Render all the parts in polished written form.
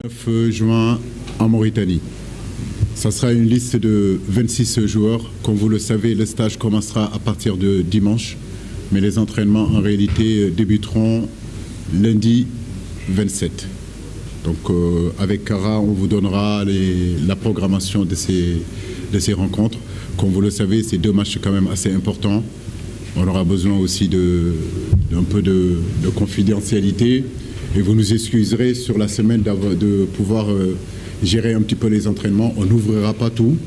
9 juin en Mauritanie. Ça sera une liste de 26 joueurs. Comme vous le savez, le stage commencera à partir de dimanche, mais les entraînements en réalité débuteront lundi 27. Donc avec Kara, on vous donnera la programmation de ces rencontres. Comme vous le savez, c'est 2 matchs quand même assez importants. On aura besoin aussi d'un peu de confidentialité. Et vous nous excuserez sur la semaine de pouvoir gérer un petit peu les entraînements. On n'ouvrira pas tout,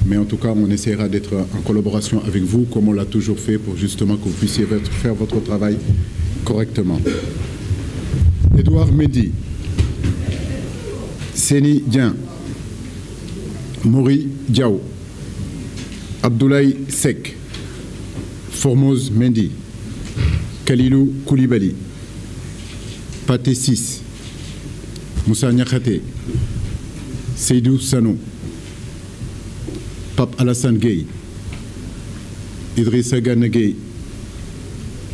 mais en tout cas, on essaiera d'être en collaboration avec vous, comme on l'a toujours fait, pour justement que vous puissiez faire votre travail correctement. Edouard Mendy, Seni Dian, Mori Diao, Abdoulaye Sek, Formose Mendy, Kalilou Koulibaly, Pathé 6, Moussa Niakhaté, Seydou Sanou, Pape Alassane Gueye, Idrissa Gana Gueye,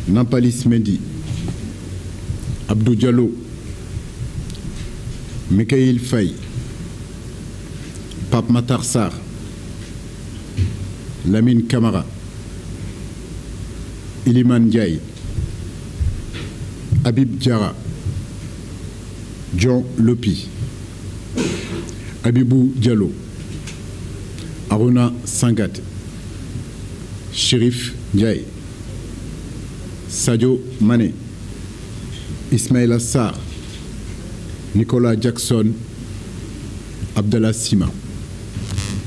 Nampalis Mendy, Abdou Diallo, Mikaïl Faye, Pape Matar Sarr, Lamine Camara, Iliman Ndiaye, Habib Diarra, John Lopi, Abibou Diallo, Aruna Sangat, Chérif Ndiaye, Sadio Mané, Ismaïla Sarr, Nicolas Jackson, Abdallah Sima.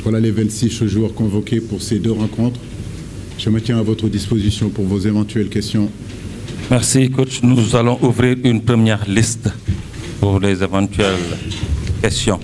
Voilà les 26 joueurs convoqués pour ces 2 rencontres. Je me tiens à votre disposition pour vos éventuelles questions. Merci, coach. Nous allons ouvrir une première liste pour les éventuelles questions.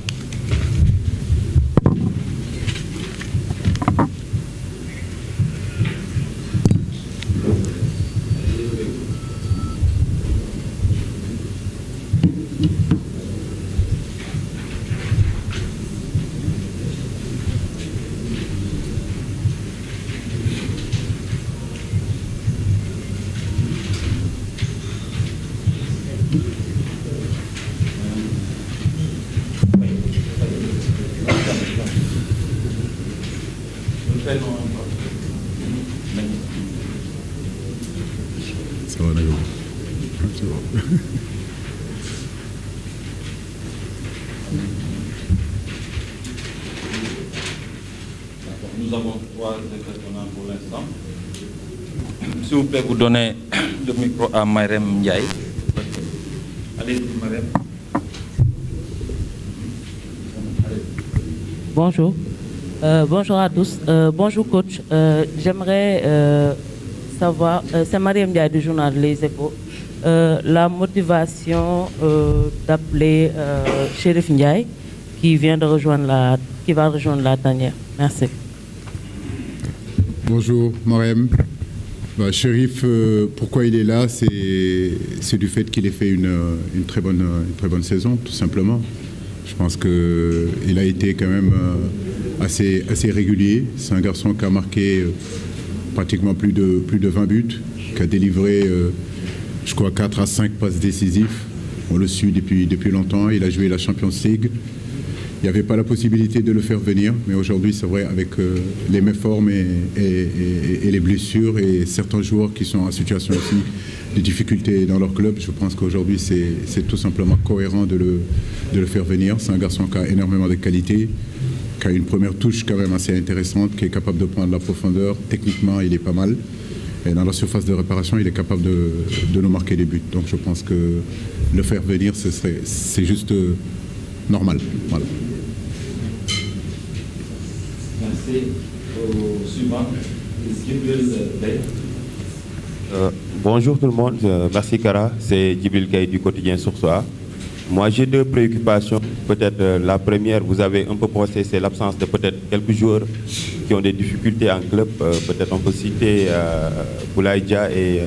Nous avons 3 intervenants pour l'instant. S'il vous plaît, vous donnez le micro à Marem Ndiaye. Allez, Marem. Bonjour. Bonjour à tous. Bonjour coach. J'aimerais savoir, c'est Mariam Ndiaye du journal Les Échos, la motivation d'appeler Chérif Ndiaye qui va rejoindre la tanière. Merci. Bonjour Mariam. Chérif, pourquoi il est là, c'est du fait qu'il ait fait une très bonne saison, tout simplement. Je pense qu'il a été quand même assez régulier. C'est un garçon qui a marqué pratiquement plus de 20 buts, qui a délivré, je crois, 4 à 5 passes décisives. On le suit depuis longtemps. Il a joué la Champions League. Il n'y avait pas la possibilité de le faire venir, mais aujourd'hui, c'est vrai, avec les méformes et les blessures et certains joueurs qui sont en situation aussi de difficultés dans leur club, je pense qu'aujourd'hui, c'est tout simplement cohérent de le faire venir. C'est un garçon qui a énormément de qualités, qui a une première touche quand même assez intéressante, qui est capable de prendre la profondeur. Techniquement, il est pas mal. Et dans la surface de réparation, il est capable de nous marquer des buts. Donc je pense que le faire venir, c'est juste normal. Voilà. Merci. Au suivant, Djibril Gaye. Bonjour tout le monde, merci Kara, c'est Djibril Gaye du quotidien Source A. Moi j'ai 2 préoccupations. Peut-être la première, vous avez un peu pensé, c'est l'absence de peut-être quelques joueurs qui ont des difficultés en club. Peut-être on peut citer Boulaïdia et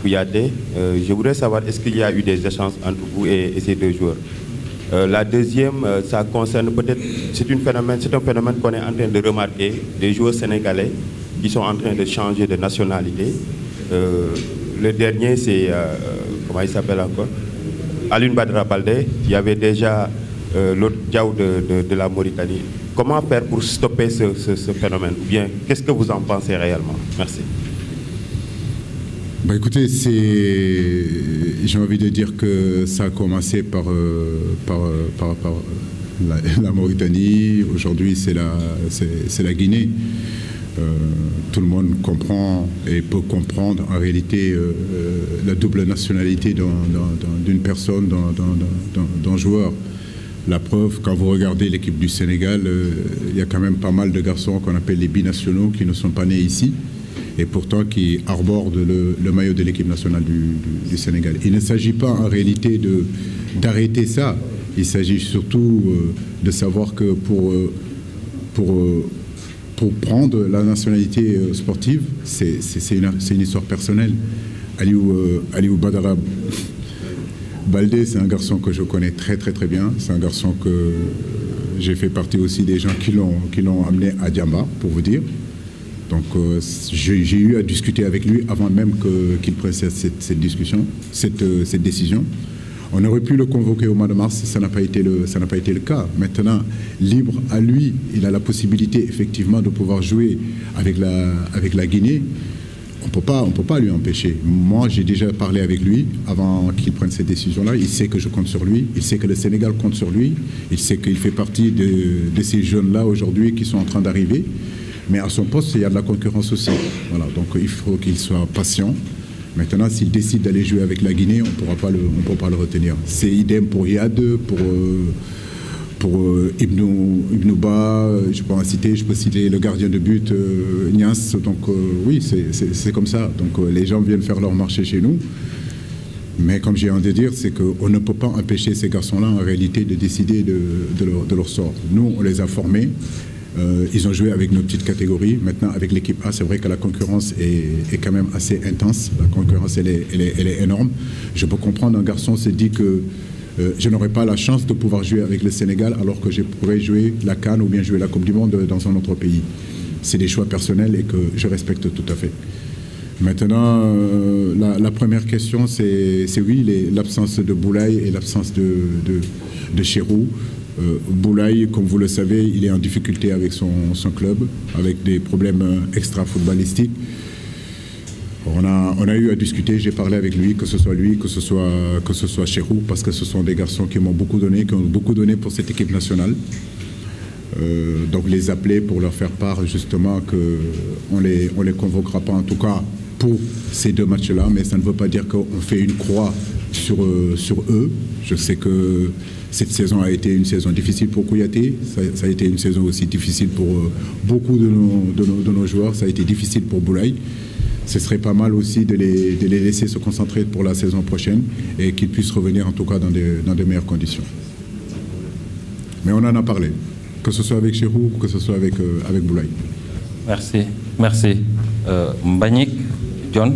Kouyaté. Je voudrais savoir, est-ce qu'il y a eu des échanges entre vous et ces 2 joueurs? La deuxième, ça concerne peut-être, c'est un phénomène qu'on est en train de remarquer, des joueurs sénégalais qui sont en train de changer de nationalité. Le dernier, c'est, comment il s'appelle encore? Alioune Badara Baldé, il y avait déjà l'autre Diaw de la Mauritanie. Comment faire pour stopper ce phénomène? Ou bien, qu'est-ce que vous en pensez réellement? Merci. Bah écoutez, j'ai envie de dire que ça a commencé par la Mauritanie. Aujourd'hui, c'est la Guinée. Tout le monde comprend et peut comprendre en réalité la double nationalité d'une personne, d'un joueur. La preuve, quand vous regardez l'équipe du Sénégal, il y a quand même pas mal de garçons qu'on appelle les binationaux qui ne sont pas nés ici et pourtant qui arborent le maillot de l'équipe nationale du Sénégal. Il ne s'agit pas en réalité d'arrêter ça. Il s'agit surtout de savoir que pour prendre la nationalité sportive, c'est une histoire personnelle. Aliou Badara Baldé, c'est un garçon que je connais très très très bien. C'est un garçon que j'ai fait partie aussi des gens qui l'ont amené à Diamba, pour vous dire. Donc j'ai eu à discuter avec lui avant même qu'il prenne cette décision. On aurait pu le convoquer au mois de mars, ça n'a pas été le cas. Maintenant, libre à lui, il a la possibilité effectivement de pouvoir jouer avec la Guinée. On peut pas lui empêcher. Moi, j'ai déjà parlé avec lui avant qu'il prenne cette décision-là. Il sait que je compte sur lui. Il sait que le Sénégal compte sur lui. Il sait qu'il fait partie de ces jeunes-là aujourd'hui qui sont en train d'arriver. Mais à son poste, il y a de la concurrence aussi. Voilà, donc il faut qu'il soit patient. Maintenant, s'il décide d'aller jouer avec la Guinée, on ne pourra pas le retenir. C'est idem pour Yad, pour Ibnouba, je peux en citer, je peux citer le gardien de but, Nias. Donc oui, c'est comme ça. Donc les gens viennent faire leur marché chez nous. Mais comme j'ai envie de dire, c'est qu'on ne peut pas empêcher ces garçons-là, en réalité, de décider de leur sort. Nous, on les a formés. Ils ont joué avec nos petites catégories. Maintenant, avec l'équipe A, c'est vrai que la concurrence est quand même assez intense. La concurrence, elle est énorme. Je peux comprendre, un garçon se dit que je n'aurai pas la chance de pouvoir jouer avec le Sénégal alors que je pourrais jouer la CAN ou bien jouer la Coupe du Monde dans un autre pays. C'est des choix personnels et que je respecte tout à fait. Maintenant, la première question, c'est oui, l'absence de Boulaye et l'absence de Chérou. Boulaye, comme vous le savez, il est en difficulté avec son club, avec des problèmes extra-footballistiques. On a eu à discuter, j'ai parlé avec lui, que ce soit lui, que ce soit Chérou, parce que ce sont des garçons qui m'ont beaucoup donné, qui ont beaucoup donné pour cette équipe nationale. Donc les appeler pour leur faire part justement qu'on les convoquera pas, en tout cas pour ces deux matchs-là, mais ça ne veut pas dire qu'on fait une croix sur eux. Je sais que cette saison a été une saison difficile pour Kouyaté, ça a été une saison aussi difficile pour beaucoup de nos joueurs, ça a été difficile pour Boulaye. Ce serait pas mal aussi de les laisser se concentrer pour la saison prochaine et qu'ils puissent revenir en tout cas dans de meilleures conditions. Mais on en a parlé, que ce soit avec Chérou ou que ce soit avec Boulaye. Merci. Mbagnick, John.